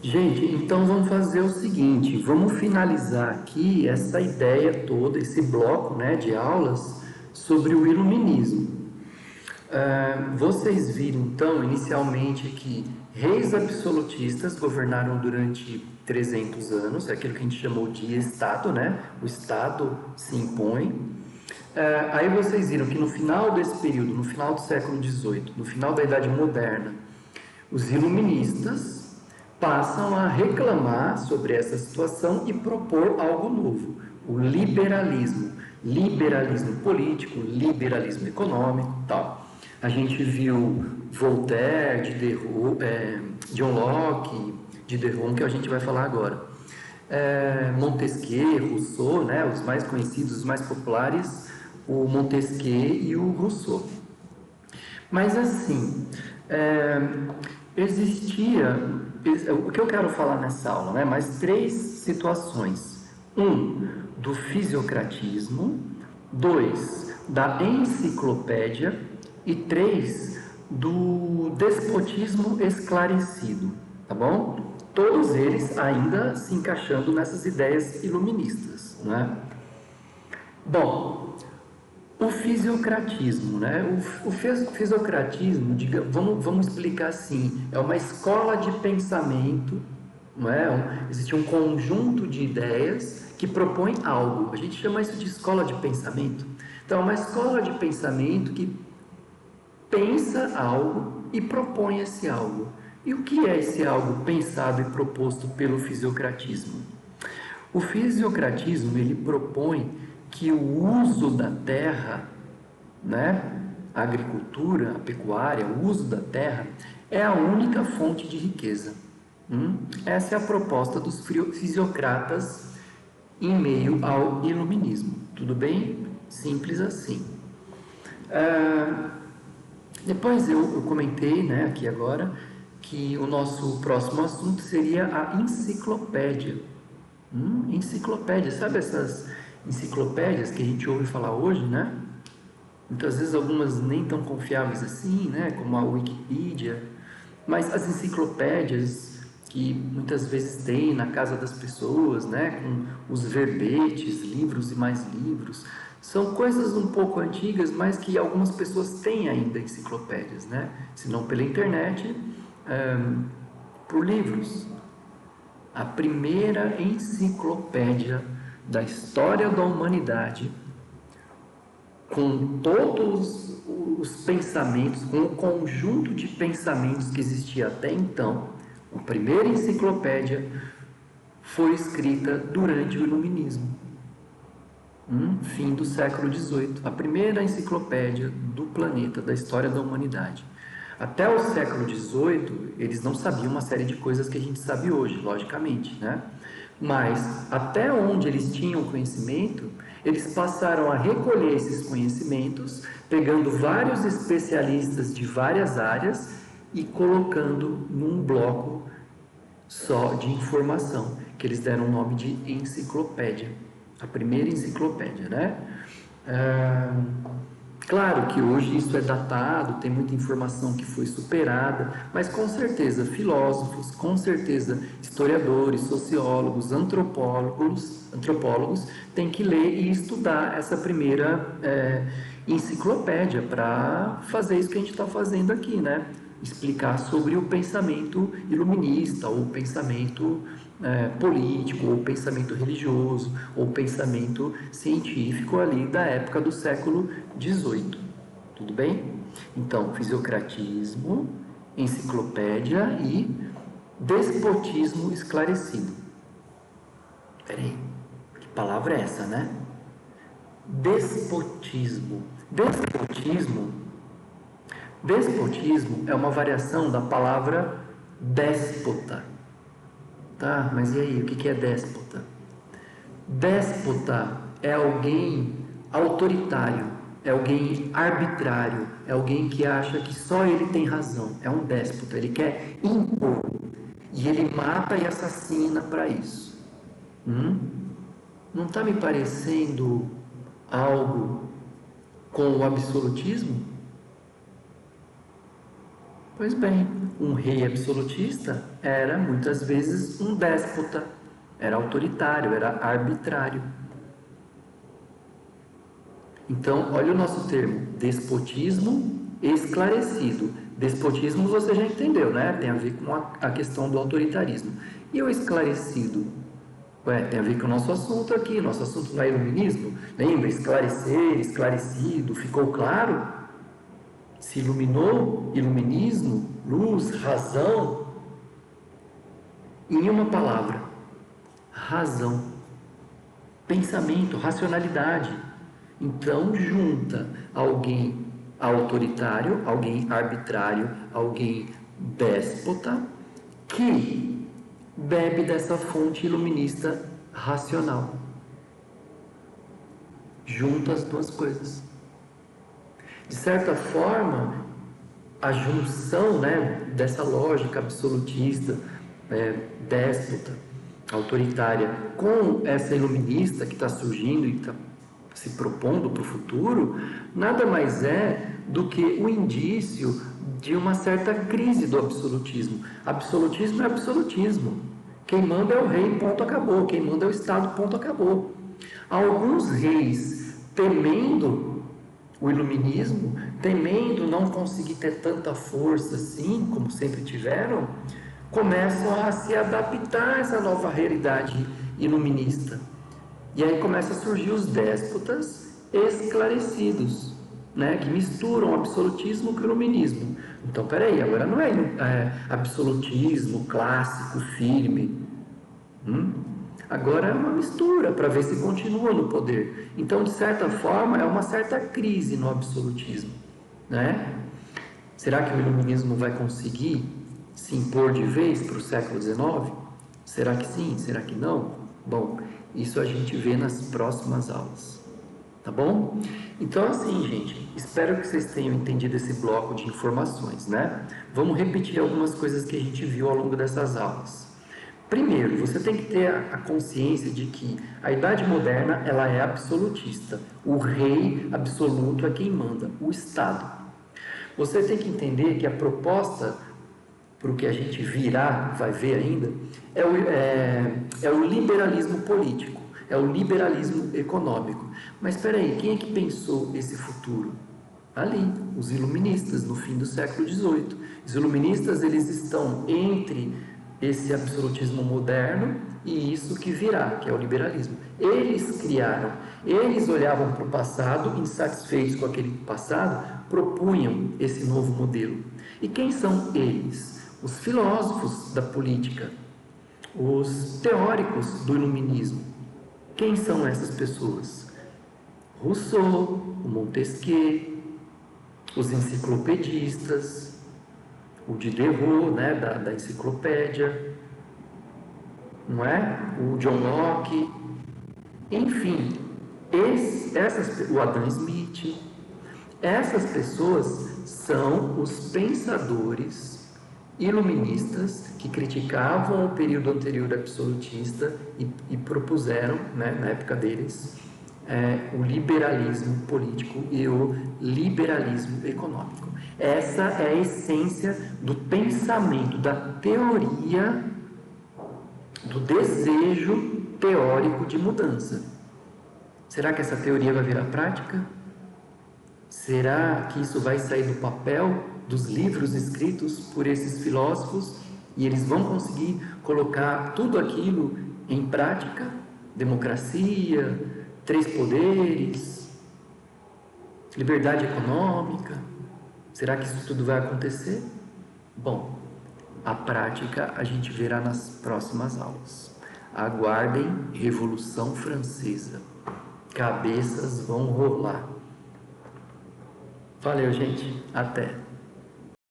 Gente, então vamos fazer o seguinte, vamos finalizar aqui essa ideia toda, esse bloco, né, de aulas sobre o iluminismo. Vocês viram então inicialmente que reis absolutistas governaram durante 300 anos, é aquilo que a gente chamou de Estado, né? O Estado se impõe. Aí vocês viram que no final desse período, no final do século XVIII, no final da Idade Moderna, os iluministas passam a reclamar sobre essa situação e propor algo novo, o liberalismo, liberalismo político, liberalismo econômico, tal. A gente viu Voltaire, John Locke, Diderot, que a gente vai falar agora. Montesquieu, Rousseau, né, os mais conhecidos, os mais populares, o Montesquieu e o Rousseau. Mas assim, existia, o que eu quero falar nessa aula, né? Mais três situações. Um, do fisiocratismo. Dois, da enciclopédia. E três, do despotismo esclarecido, tá bom? Todos eles ainda se encaixando nessas ideias iluministas, né? Bom, o fisiocratismo, né? O fisiocratismo, vamos explicar assim, é uma escola de pensamento, não é? Existe um conjunto de ideias que propõe algo. A gente chama isso de escola de pensamento. Então, é uma escola de pensamento que pensa algo e propõe esse algo. E o que é esse algo pensado e proposto pelo fisiocratismo? O fisiocratismo ele propõe que o uso da terra, né, a agricultura, a pecuária, o uso da terra é a única fonte de riqueza. Essa é a proposta dos fisiocratas em meio ao iluminismo. Tudo bem? Simples assim. Depois eu comentei, né, aqui agora, que o nosso próximo assunto seria a enciclopédia. Enciclopédia, sabe essas enciclopédias que a gente ouve falar hoje, né? Muitas vezes algumas nem tão confiáveis assim, né? Como a Wikipedia, mas as enciclopédias que muitas vezes tem na casa das pessoas, né? Com os verbetes, livros e mais livros, são coisas um pouco antigas, mas que algumas pessoas têm ainda enciclopédias, né? Se não pela internet, por livros. A primeira enciclopédia da história da humanidade, com todos os pensamentos, com o conjunto de pensamentos que existia até então, a primeira enciclopédia foi escrita durante o Iluminismo, fim do século XVIII, a primeira enciclopédia do planeta, da história da humanidade. Até o século XVIII, eles não sabiam uma série de coisas que a gente sabe hoje, logicamente, né? Mas até onde eles tinham conhecimento, eles passaram a recolher esses conhecimentos, pegando vários especialistas de várias áreas e colocando num bloco só de informação, que eles deram o nome de enciclopédia, a primeira enciclopédia, né? Claro que hoje isso é datado, tem muita informação que foi superada, mas com certeza filósofos, com certeza historiadores, sociólogos, antropólogos têm que ler e estudar essa primeira enciclopédia para fazer isso que a gente está fazendo aqui, né? Explicar sobre o pensamento iluminista, ou o pensamento político, ou o pensamento religioso, ou o pensamento científico ali da época do século XVIII. Tudo bem? Então, fisiocratismo, enciclopédia e despotismo esclarecido. Peraí, que palavra é essa, né? Despotismo. Despotismo é uma variação da palavra déspota. Tá, mas e aí, o que é déspota? Déspota é alguém autoritário, é alguém arbitrário, é alguém que acha que só ele tem razão. É um déspota, ele quer impor. E ele mata e assassina para isso. Não está me parecendo algo com o absolutismo? Pois bem, um rei absolutista era muitas vezes um déspota, era autoritário, era arbitrário. Então, olha o nosso termo, despotismo esclarecido. Despotismo você já entendeu, né? Tem a ver com a questão do autoritarismo. E o esclarecido? Ué, tem a ver com o nosso assunto aqui, nosso assunto não é iluminismo? Lembra? Esclarecer, esclarecido, ficou claro? Se iluminou, iluminismo, luz, razão. Em uma palavra, razão, pensamento, racionalidade. Então, junta alguém autoritário, alguém arbitrário, alguém déspota, que bebe dessa fonte iluminista racional. Junta as duas coisas. De certa forma, a junção, né, dessa lógica absolutista, déspota, autoritária, com essa iluminista que está surgindo e está se propondo para o futuro, nada mais é do que o indício de uma certa crise do absolutismo. Absolutismo é absolutismo. Quem manda é o rei, ponto, acabou. Quem manda é o Estado, ponto, acabou. Alguns reis, temendo o iluminismo, temendo não conseguir ter tanta força assim, como sempre tiveram, começam a se adaptar a essa nova realidade iluminista. E aí começam a surgir os déspotas esclarecidos, né, que misturam o absolutismo com o iluminismo. Então, peraí, agora não é absolutismo clássico, firme. Agora é uma mistura para ver se continua no poder. Então, de certa forma, é uma certa crise no absolutismo, né? Será que o iluminismo vai conseguir se impor de vez para o século XIX? Será que sim? Será que não? Bom, isso a gente vê nas próximas aulas, tá bom? Então, assim, gente, espero que vocês tenham entendido esse bloco de informações, né? Vamos repetir algumas coisas que a gente viu ao longo dessas aulas. Primeiro, você tem que ter a consciência de que a Idade Moderna ela é absolutista. O rei absoluto é quem manda, o Estado. Você tem que entender que a proposta para o que a gente vai ver ainda, é o liberalismo político, é o liberalismo econômico. Mas espera aí, quem é que pensou esse futuro? Ali, os iluministas, no fim do século XVIII. Os iluministas, eles estão entre esse absolutismo moderno e isso que virá, que é o liberalismo. Eles criaram, eles olhavam para o passado, insatisfeitos com aquele passado, propunham esse novo modelo. E quem são eles? Os filósofos da política, os teóricos do iluminismo. Quem são essas pessoas? Rousseau, o Montesquieu, os enciclopedistas, o Diderot, né, da enciclopédia, não é? O John Locke, enfim, o Adam Smith, essas pessoas são os pensadores iluministas que criticavam o período anterior absolutista e propuseram, né, na época deles, o liberalismo político e o liberalismo econômico. Essa é a essência do pensamento, da teoria, do desejo teórico de mudança. Será que essa teoria vai virar prática? Será que isso vai sair do papel, dos livros escritos por esses filósofos, e eles vão conseguir colocar tudo aquilo em prática? Democracia, 3 poderes, liberdade econômica. Será que isso tudo vai acontecer? Bom, a prática a gente verá nas próximas aulas. Aguardem Revolução Francesa. Cabeças vão rolar. Valeu, gente. Até.